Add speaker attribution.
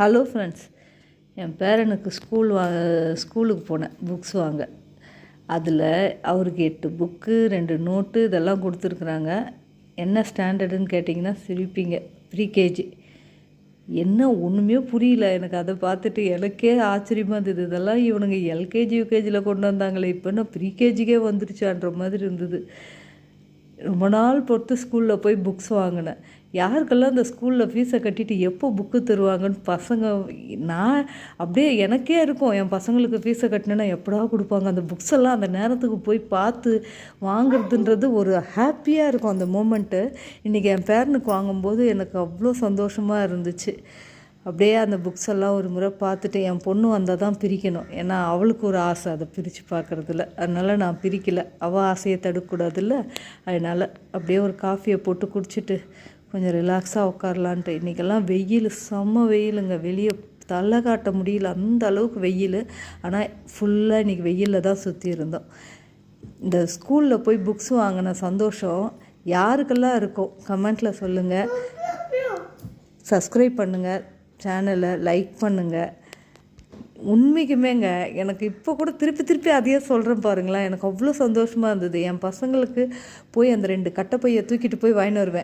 Speaker 1: Hello friends, என் பேரனுக்கு ஸ்கூலுக்கு போனேன் புக்ஸ் வாங்க. அதில் அவருக்கு 8 புக்கு 2 நோட்டு இதெல்லாம் கொடுத்துருக்குறாங்க. என்ன ஸ்டாண்டர்டுன்னு கேட்டிங்கன்னா சிரிப்பீங்க. ப்ரீகேஜி. என்ன ஒன்றுமே புரியல எனக்கு. அதை பார்த்துட்டு எனக்கே ஆச்சரியமாக இருந்தது. இதெல்லாம் இவனுங்க எல்கேஜி யூகேஜியில் கொண்டு வந்தாங்களே, இப்போ என்ன ப்ரீகேஜிக்கே வந்துருச்சான்ற மாதிரி இருந்தது. ரொம்ப நாள் பொறுத்து ஸ்கூலில் போய் புக்ஸ் வாங்கினேன். யாருக்கெல்லாம் அந்த ஸ்கூலில் ஃபீஸை கட்டிட்டு எப்போ புக்கு தருவாங்கன்னு பசங்க, நான் அப்படியே எனக்கே இருக்கும், என் பசங்களுக்கு ஃபீஸை கட்டினேன்னா எப்படா கொடுப்பாங்க. அந்த புக்ஸ் எல்லாம் அந்த நேரத்துக்கு போய் பார்த்து வாங்குறதுன்றது ஒரு ஹாப்பியாக இருக்கும் அந்த மூமெண்ட்டு. இன்றைக்கி என் பேரனுக்கு வாங்கும்போது எனக்கு அவ்வளோ சந்தோஷமாக இருந்துச்சு. அப்படியே அந்த புக்ஸ் எல்லாம் ஒரு முறை பார்த்துட்டு, என் பொண்ணு வந்தால் தான் பிரிக்கணும், ஏன்னா அவளுக்கு ஒரு ஆசை அதை பிரித்து பார்க்குறதுல. அதனால் நான் பிரிக்கலை, அவள் ஆசையை தடுக்கக்கூடாதுல்ல. அதனால் அப்படியே ஒரு காஃபியை போட்டு குடிச்சிட்டு கொஞ்சம் ரிலாக்ஸாக உட்காரலான்ட்டு. இன்றைக்கெல்லாம் வெயில், செம்ம வெயிலுங்க. வெளியே தலை காட்ட முடியல, அந்த அளவுக்கு வெயில். ஆனால் ஃபுல்லாக இன்றைக்கி வெயிலில் தான் சுற்றி இருந்தோம். இந்த ஸ்கூலில் போய் புக்ஸ் வாங்கின சந்தோஷம் யாருக்கெல்லாம் இருக்கும் கமெண்ட்டில் சொல்லுங்கள். சப்ஸ்கிரைப் பண்ணுங்கள், சேனலை லைக் பண்ணுங்கள். உண்மைக்குமேங்க எனக்கு இப்போ கூட திருப்பி அதையே சொல்கிறேன் பாருங்களேன். எனக்கு அவ்வளோ சந்தோஷமாக இருந்தது. என் பசங்களுக்கு போய் அந்த 2 கட்டைப்பையை தூக்கிட்டு போய் வாங்கின்னு வருவேன்.